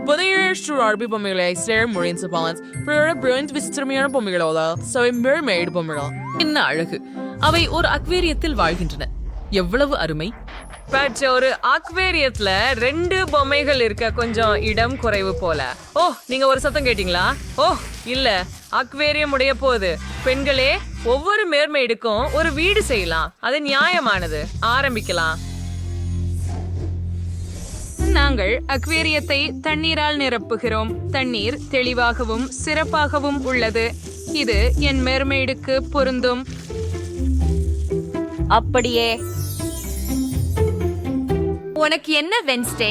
Poderes Arby பொம்மைகளை Slayer Marines Balance for brilliant விசித்திரமான பொம்மைகளோட சவை mermaid பொம்மைகள் என்ன அழகு அவை ஒரு அக்வேரியத்தில் வாழ்கின்றன எவ்வளவு அருமை பட் ஒரு அக்வேரியத்துல 2 பொம்மைகள் இருக்க கொஞ்சம் இடம் குறைவு போல. ஓ நீங்க ஒரு சத்தம் கேட்டீங்களா? ஓ இல்ல, அக்வேரியம் உடைய போது பெண்களே ஒவ்வொரு மேர்மெய்டுக்கும் ஒரு வீடு செய்யலாம். அது நியாயமானது. ஆரம்பிக்கலாம். நாங்கள் அக்வேரியத்தை தண்ணீரால் நிரப்புகிறோம். தண்ணீர் தெளிவாகவும் சிறப்பாகவும் உள்ளது. இது என் மேர்மெய்டுக்கு பொருந்தும். அப்படியே உனக்கு என்ன வென்ஸ்டே?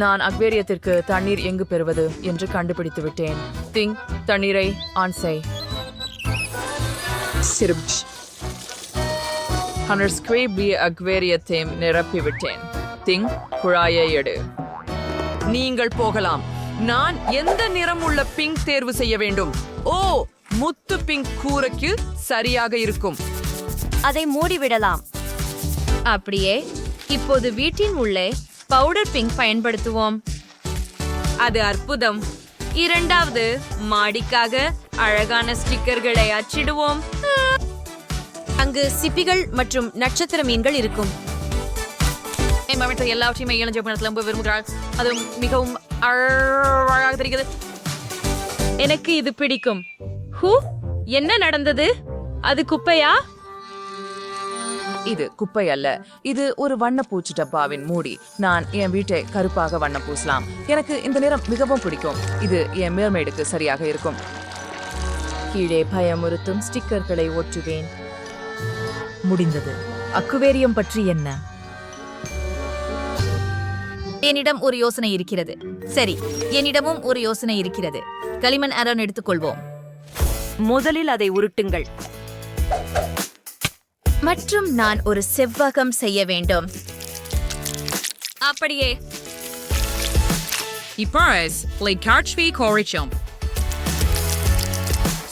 நான் அக்வேரியத்திற்கு தண்ணீர் எங்கு பெறுவது என்று கண்டுபிடித்து விட்டேன். திங் தண்ணீரை ஆன் செய். அக்வேரியத்தை நிரப்பிவிட்டேன். திங் குழாயை எடு. நீங்கள் போகலாம். நான் எந்த நிறம் உள்ள பிங்க் தேர்வு செய்ய வேண்டும்? ஓ முத்து பிங்க் கூரைக்கு சரியாக இருக்கும். அதை மூடிவிடலாம். அப்படியே இப்போது வீட்டின் உள்ளே பவுடர் பிங்க் பயன்படுத்துவோம். அது அற்புதம். இரண்டாவது மாடிக்காக அழகான ஸ்டிக்கர்களை அச்சிடுவோம். அங்கு சிப்பிகள் மற்றும் நட்சத்திர மீன்கள் இருக்கும். எல்லாவற்றையுமே இளஞ்சப்பணத்தில் விரும்புகிறாள். அது மிகவும் அழகாக தெரிகிறது. எனக்கு இது பிடிக்கும். ஹூ என்ன நடந்தது? அது குப்பையா? இது குப்பை அல்ல, இது ஒரு வண்ணப்பூச்சி டப்பாவின் மூடி. நான் என் வீட்டை கருப்பாக வண்ணம் பூசலாம். எனக்கு இந்த நிறம் மிகவும் பிடிக்கும். இது என் மேர்மெய்டுக்கு சரியாக இருக்கும். கீழே பயமுறுத்தும் ஸ்டிக்கர்களை ஒட்டுவேன். முடிந்தது. அக்குவேரியம் பற்றி என்ன? என்னிடம் ஒரு யோசனை இருக்கிறது. சரி, என்னிடமும் ஒரு யோசனை இருக்கிறது. களிமண் அரண் எடுத்துக்கொள்வோம். முதலில் அதை உருட்டுங்கள். மற்றும் நான் ஒரு செவ்வகம் செய்ய வேண்டும். அப்படியே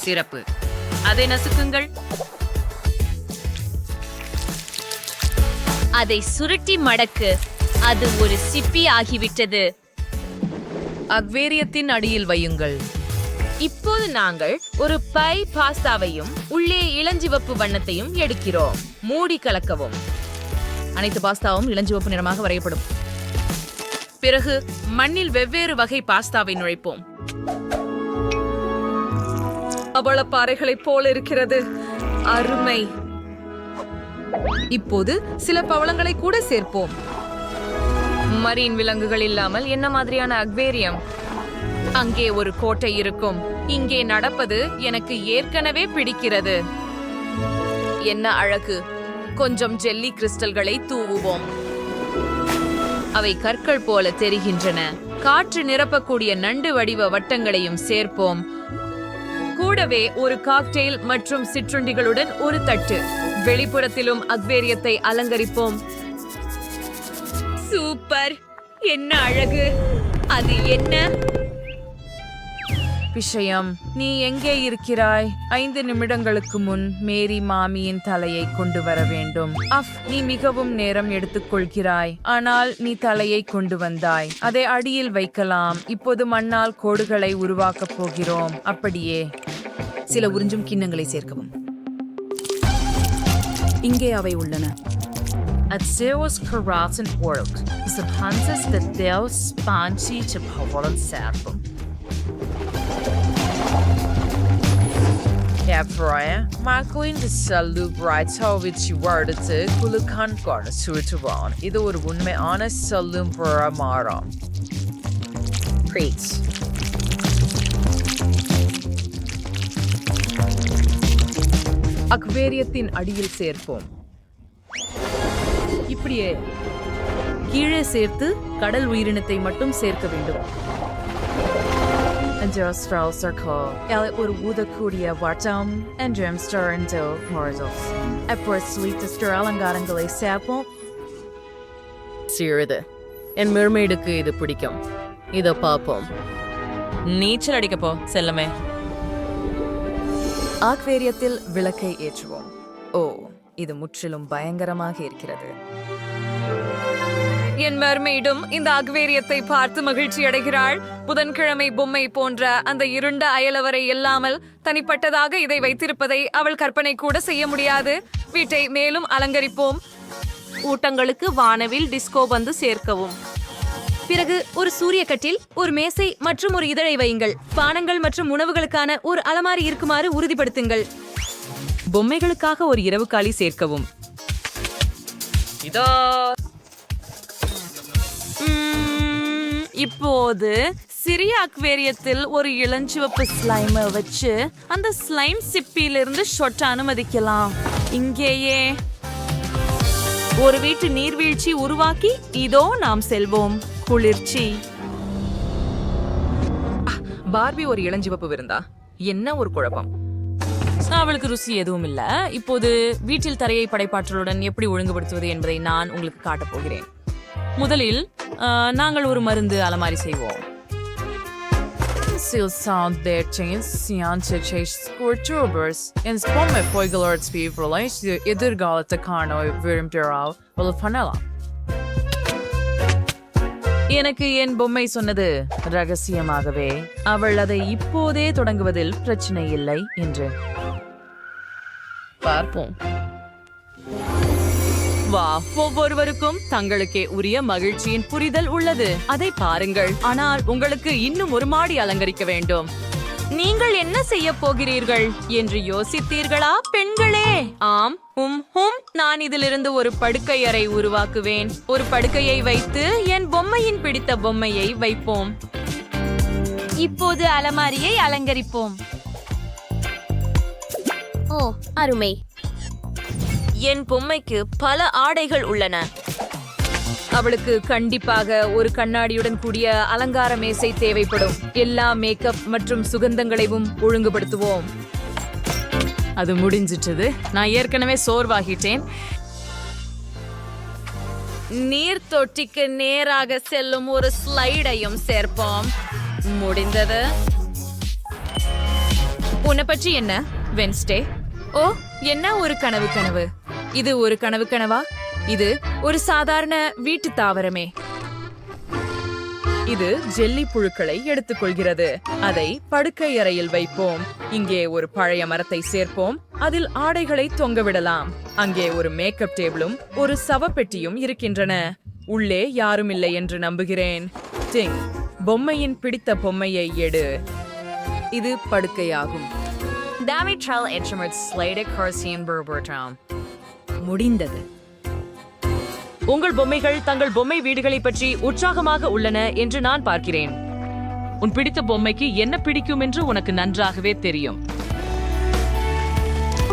சிறப்பு. அதை நசுக்குங்கள். அதை சுருட்டி மடக்கு. அது ஒரு சிப்பி ஆகிவிட்டது. அக்வேரியத்தின் அடியில் வையுங்கள். இப்போது நாங்கள் ஒரு பை பாஸ்தாவையும் உள்ளே இளஞ்சிவப்பு வண்ணத்தையும் எடுக்கிறோம். மூடி கலக்கவும். அனைத்து பாஸ்தாவும் இளஞ்சிவப்பு நிறமாக வரையப்படும். பிறகு மண்ணில் வெவ்வேறு வகை பாஸ்தாவை நுழைப்போம். பவளப்பாறைகளைப் போல இருக்கிறது. அருமை. இப்போது சில பவளங்களை கூட சேர்ப்போம். மரீன் விலங்குகள் இல்லாமல் என்ன மாதிரியான அக்வேரியம்? அங்கே ஒரு கோட்டை இருக்கும். இங்கே நடப்பது எனக்கு ஏற்கனவே பிடிக்கிறது. என்ன அழகு. கொஞ்சம் ஜெல்லி கிறிஸ்டல்களை தூவுவோம். அவை கற்கள் போல தெரிகின்றன. காற்று நிரப்பக்கூடிய நண்டு வடிவ வட்டங்களையும் சேர்ப்போம். கூடவே ஒரு காக்டெயில் மற்றும் சிற்றுண்டிகளுடன் ஒரு தட்டு. வெளிப்புறத்திலும் அக்வேரியத்தை அலங்கரிப்போம். சூப்பர். என்ன அழகு. அது என்ன விஷயம்? நீ எங்கே இருக்கிறாய்? 5 நிமிடங்களுக்கு முன் மேரி மாமியின் தலையை கொண்டு வர வேண்டும். நீ மிகவும் நேரம் எடுத்துக்கொள்கிறாய். ஆனால் நீ தலையை கொண்டு வந்தாய். அதை அடியில் வைக்கலாம். இப்போது மண்ணால் கோடுகளை உருவாக்கப் போகிறோம். அப்படியே சில உறிஞ்சும் கிண்ணங்களை சேர்க்கவும். இங்கே அவை உள்ளன. At Zeus Karaten World, the Panthers that Deus Spanchi to Povolan Serpum. Efraia, Marcoin the Salubright which you were the Kulukan Garden Suituron. Either would win me honest Salum for a mara. Preach. அக்வேரியத்தின் அடியில் சேர்ப்போம். இப்படியே கீழே சேர்த்து கடல் உயிரினத்தை மட்டும் சேர்க்க வேண்டும். ஒரு ஊதக்கூடிய வட்டம் என்றும் ஸ்டர்ண்டோ மார்சல்ஸ். அப்போ அலங்காரங்களை சேர்ப்போம். சிறிது என் மெர்மெய்டுக்கு இது பிடிக்கும். இதை பார்ப்போம். நீச்சல் அடிக்கப்போ செல்லமே. அக்வேரியத்தில் விளக்கை ஏற்றுவோம். ஓ இது முற்றிலும் பயங்கரமாக இருக்கிறது. என் மர்மெய்டும் இந்த அக்வேரியத்தை பார்த்து மகிழ்ச்சி அடைகிறாள். புதன்கிழமை பொம்மை போன்ற அந்த இருண்ட அயலவரை இல்லாமல் தனிப்பட்டதாக இதை வைத்திருப்பதை அவள் கற்பனை கூட செய்ய முடியாது. வீட்டை மேலும் அலங்கரிப்போம். ஊட்டங்களுக்கு வானவில் டிஸ்கோ பந்து சேர்க்கவும். பிறகு ஒரு சூரிய கட்டில், ஒரு மேசை மற்றும் ஒரு இதழை வையுங்கள். பானங்கள் மற்றும் உணவுகளுக்கான ஒரு அலமாரி இருக்குமாறு உறுதிப்படுத்துங்கள். பொம்மைகளுக்காக ஒரு இரவு காலி சேர்க்கவும். இதோ இப்போது சிறிய அக்வேரியத்தில் ஒரு இளஞ்சிவப்பு ஸ்லைமை வச்சு அந்த ஸ்லைம் சிப்பியிலிருந்து ஷொட் அனுமதிக்கலாம். இங்கேயே ஒரு வீட்டு நீர்வீழ்ச்சி உருவாக்கி இதோ நாம் செல்வோம். குளிர்ச்சி. பார்பி ஒரு இளஞ்சிவப்பு விருந்தா? என்ன ஒரு குழப்பம். அவளுக்கு ருசி எதுவும் இல்ல. இப்போது வீட்டில் தரையை படைப்பாற்றலுடன் எப்படி ஒழுங்குபடுத்துவது என்பதை நான் உங்களுக்கு காட்டப் போகிறேன். முதலில் நாங்கள் ஒரு மருந்து அலமாரி செய்வோம். எனக்கு என் பொம்மை சொன்னது ரகசியமாகவே அவள் அதை இப்போதே தொடங்குவதில் பிரச்சனை இல்லை என்று. பார்ப்போம். வா, ஒவ்வொருவருக்கும் தங்களுக்கே உரிய மகிழ்ச்சியின் புரிதல் உள்ளது. அதை பாருங்கள். ஆனால் உங்களுக்கு இன்னும் ஒரு மாடி அலங்கரிக்க வேண்டும். நீங்கள் என்ன செய்ய போகிறீர்கள் என்று யோசித்தீர்களா பெண்களே? ஆம், நான் இதிலிருந்து ஒரு படுக்கை அறை உருவாக்குவேன். ஒரு படுக்கையை வைத்து என் பொம்மையின் பிடித்த பொம்மையை வைப்போம். இப்போது அலமாரியை அலங்கரிப்போம். ஓ, அருமை. என் பொம்மைக்கு பல ஆடைகள் உள்ளன. அவளுக்கு கண்டிப்பாக ஒரு கண்ணாடியுடன் கூடிய அலங்கார மேசை தேவைப்படும். எல்லா மேக்கப் மற்றும் சுகந்தங்களையும் ஒழுங்குபடுத்துவோம். அது முடிஞ்சிட்டது. நான் ஏற்கனவே சோர்வாகிட்டேன். நீர் தொட்டிக்கு நேராக செல்லும் ஒரு ஸ்லைடையும் சேர்ப்போம். முடிந்தது. உன்னை பற்றி என்ன வென்ஸ்டே? ஓ, என்ன ஒரு கனவு. இது ஒரு கனவா? இது ஒரு சாதாரண வீட்டு தாவரமே. இது ஜெல்லி புழுக்களை எடுத்துக்கொள்கிறது. அதை படுக்கை அறையில் வைப்போம். இங்கே ஒரு பழைய மரத்தை சேர்ப்போம். அதில் ஆடைகளை தொங்கவிடலாம். அங்கே ஒரு மேக்கப் டேபிளும் ஒரு சவப்பெட்டியும் இருக்கின்றன. உள்ளே யாரும் இல்லை என்று நம்புகிறேன். டிங், பொம்மையின் பிடித்த பொம்மையை எடு. இது படுக்கையாகும். முடிந்தது. உங்கள் பொம்மைகள் தங்கள் பொம்மை வீடுகளை பற்றி உற்சாகமாக உள்ளன என்று நான் பார்க்கிறேன். உன் பிடித்த பொம்மைக்கு என்ன பிடிக்கும் என்று உனக்கு நன்றாகவே தெரியும்.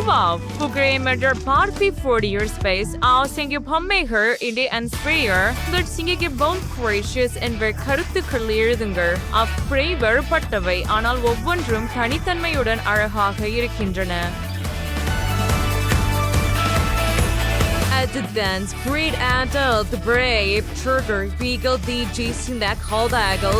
Wow, programmer Barbie 40 years space. Singe பொம்மைகள் இங்கே அன்ஸ்பிரியர். தட் சிங்கே போன் குரேஷியஸ் என்ற கருத்துக்கள் எழுதுங்கள். அப்படி வேறுபட்டவை, ஆனால் ஒவ்வொன்றும் தனித்தன்மையுடன் அழகாக இருக்கின்றன. Advance, Breed Adult, Brave, Trigger, Beagle, DG, Snack, Holdagel,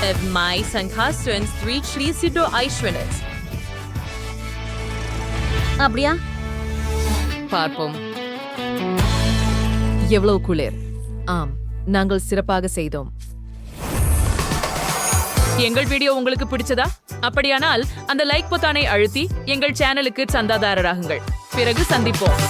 of mice and costumes, 3 Schlesido Eichwinnes. அப்படியா? பார்ப்போம். எவ்வளவு குளிர். ஆம், நாங்கள் சிறப்பாக செய்தோம். எங்கள் வீடியோ உங்களுக்கு பிடிச்சதா? அப்படியானால் அந்த லைக் பொத்தானை அழுத்தி எங்கள் சேனலுக்கு சந்தாதாரராகுங்கள். பிறகு சந்திப்போம்.